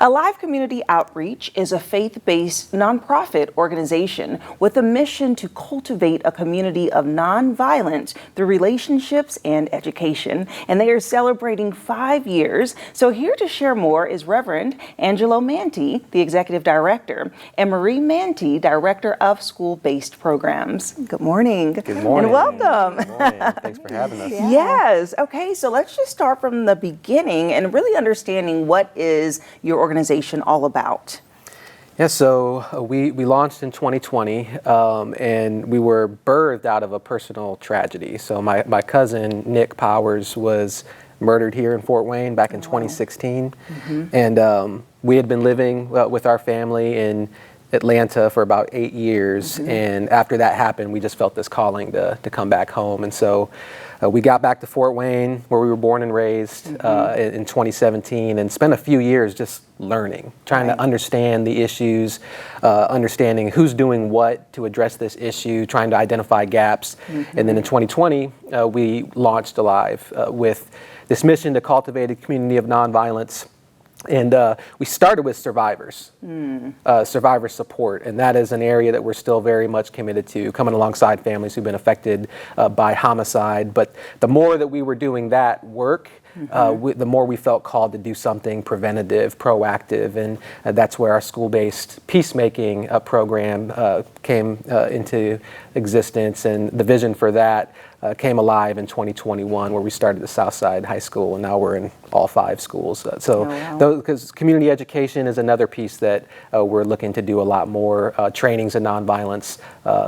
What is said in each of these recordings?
Alive Community Outreach is a faith-based nonprofit organization with a mission to cultivate a community of nonviolence through relationships and education. And they are celebrating 5 years. So here to share more is Reverend Angelo Mant, the Executive Director, and Marie Mante, Director of School-Based Programs. Good morning. Good morning. And welcome. Good morning. Thanks for having us. Yeah. Yes. Okay, so let's just start from the beginning and really understanding what is your organization all about. Yeah, so we launched in 2020, and we were birthed out of a personal tragedy. So my cousin, Nick Powers, was murdered here in Fort Wayne back in 2016. And we had been living with our family in Atlanta for about 8 years. And after that happened, we just felt this calling to come back home. And so we got back to Fort Wayne, where we were born and raised, in 2017, and spent a few years just learning, trying to understand the issues, understanding who's doing what to address this issue, trying to identify gaps. And then in 2020, we launched Alive with this mission to cultivate a community of nonviolence. And we started with survivors, survivor support, and that is an area that we're still very much committed to, coming alongside families who've been affected by homicide. But the more that we were doing that work, the more we felt called to do something preventative, proactive, and that's where our school-based peacemaking program came into existence, and the vision for that came alive in 2021, where we started at Southside High School, and now we're in all 5 schools. Because community education is another piece that we're looking to do a lot more, trainings in nonviolence,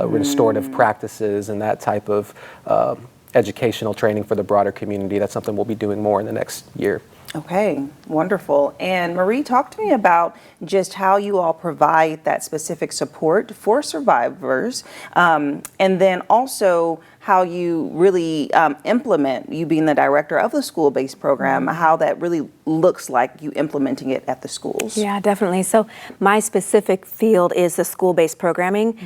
restorative practices, and that type of educational training for the broader community. That's something we'll be doing more in the next year. Okay, wonderful. And Marie, talk to me about just how you all provide that specific support for survivors, and then also how you really implement, you being the director of the school-based program, how that really looks like you implementing it at the schools. Yeah, definitely. So my specific field is the school-based programming.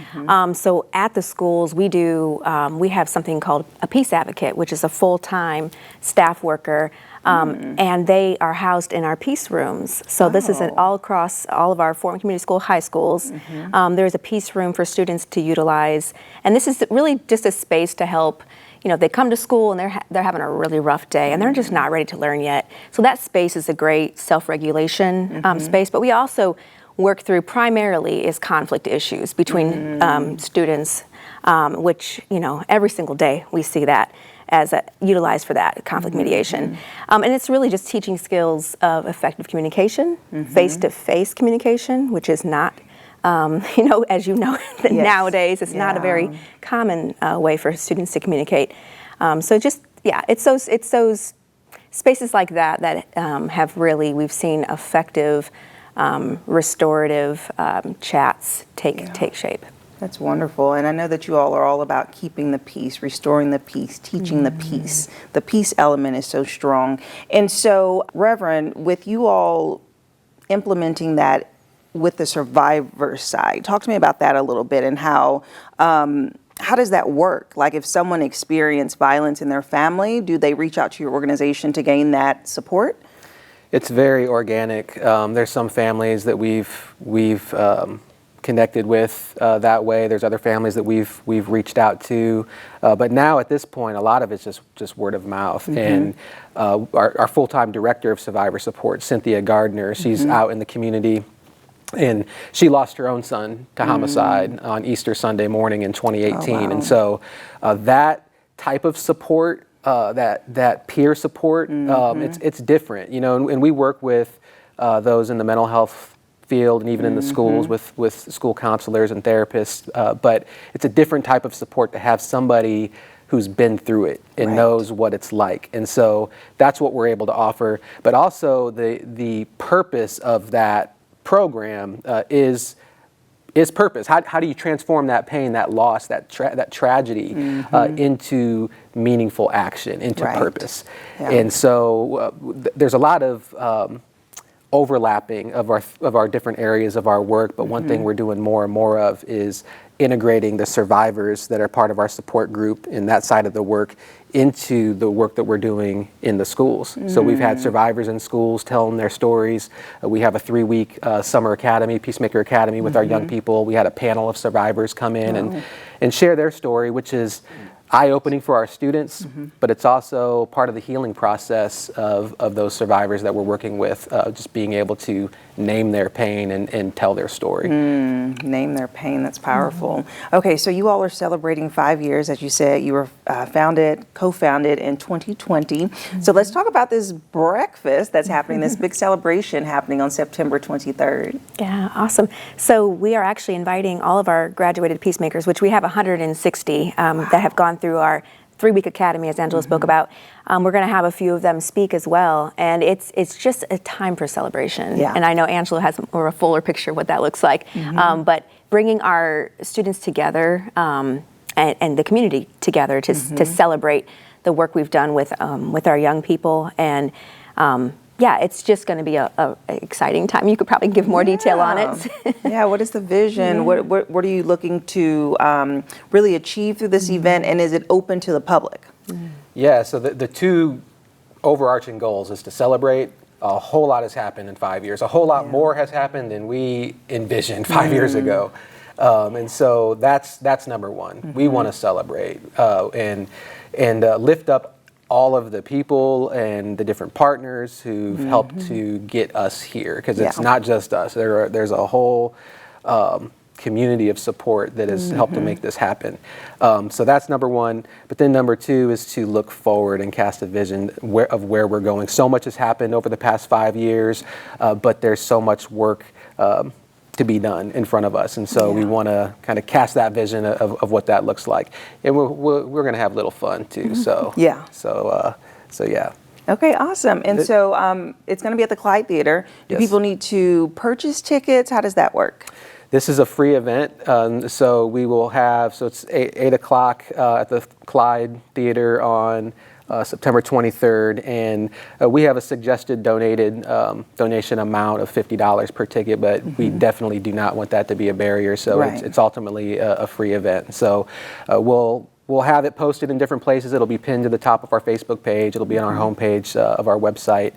So at the schools, we have something called a peace advocate, which is a full-time staff worker. And they are housed in our peace rooms. So this is all across all of our Fort Wayne Community School high schools. There's a peace room for students to utilize. And this is really just a space to help, they come to school and they're having a really rough day and they're just not ready to learn yet. So that space is a great self-regulation space. But we also work through primarily is conflict issues between students, which, every single day we see that as utilized for that conflict mediation. And it's really just teaching skills of effective communication, face-to-face communication, which is not, as you know, nowadays, it's not a very common way for students to communicate. So just, it's those spaces like that have really, we've seen effective, restorative chats take shape. That's wonderful. And I know that you all are all about keeping the peace, restoring the peace, teaching the peace. The peace element is so strong. And so, Reverend, with you all implementing that with the survivor side, talk to me about that a little bit and how does that work? Like if someone experienced violence in their family, do they reach out to your organization to gain that support? It's very organic. There's some families that we've connected with that way. There's other families that we've reached out to, but now at this point, a lot of it's just word of mouth. And our full-time director of survivor support, Cynthia Gardner, she's out in the community, and she lost her own son to homicide on Easter Sunday morning in 2018. And so that type of support, that peer support, it's different, and we work with those in the mental health field and even in the schools with school counselors and therapists, but it's a different type of support to have somebody who's been through it and knows what it's like. And so that's what we're able to offer. But also the purpose of that program is purpose. How do you transform that pain, that loss, that tragedy into meaningful action, into purpose? And so there's a lot of overlapping of our different areas of our work, but one thing we're doing more and more of is integrating the survivors that are part of our support group in that side of the work into the work that we're doing in the schools. So we've had survivors in schools telling their stories. We have a 3-week summer academy, Peacemaker Academy, with our young people. We had a panel of survivors come in and share their story, which is eye-opening for our students, but it's also part of the healing process of those survivors that we're working with, just being able to name their pain and tell their story. Name their pain, that's powerful. Okay, so you all are celebrating 5 years, as you said. You were co-founded in 2020. So let's talk about this breakfast that's happening, this big celebration happening on September 23rd. Yeah, awesome. So we are actually inviting all of our graduated peacemakers, which we have 160 that have gone through our 3-week academy, as Angelo spoke about. We're going to have a few of them speak as well, and it's just a time for celebration. Yeah. And I know Angelo has more of a fuller picture of what that looks like. But bringing our students together and the community together to celebrate the work we've done with our young people, and yeah, it's just going to be a exciting time. You could probably give more detail on it. Yeah, what is the vision? What are you looking to really achieve through this event, and is it open to the public? Yeah, so the two overarching goals is to celebrate. A whole lot has happened in 5 years. A whole lot more has happened than we envisioned 5 years ago. And so that's number one. We want to celebrate and lift up all of the people and the different partners who've helped to get us here, because it's not just us. There's a whole community of support that has helped to make this happen. So that's number one. But then number two is to look forward and cast a vision of where we're going. So much has happened over the past 5 years, but there's so much work to be done in front of us, and so we want to kind of cast that vision of what that looks like, and we're going to have a little fun too. So yeah. Okay, awesome. And so it's going to be at the Clyde Theatre. Do people need to purchase tickets? How does that work? This is a free event, so we will have, so it's 8 o'clock at the Clyde Theatre on September 23rd, and we have a suggested donation amount of $50 per ticket, but we definitely do not want that to be a barrier, so it's ultimately a free event. So we'll have it posted in different places. It'll be pinned to the top of our Facebook page. It'll be on our homepage of our website,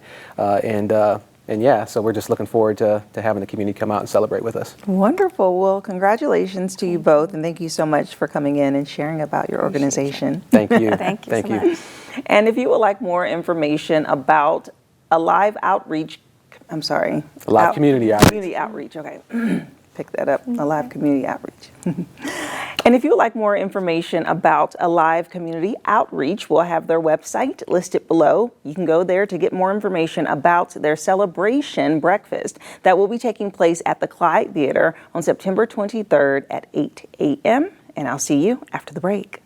and yeah, so we're just looking forward to having the community come out and celebrate with us. Wonderful. Well, congratulations to you both, and thank you so much for coming in and sharing about your organization. Thank you. Thank you so much. And if you would like more information about a live outreach, community outreach, okay. Pick that up, a live community outreach. And if you would like more information about a live community outreach, we'll have their website listed below. You can go there to get more information about their celebration breakfast that will be taking place at the Clyde Theatre on September 23rd at 8 a.m. And I'll see you after the break.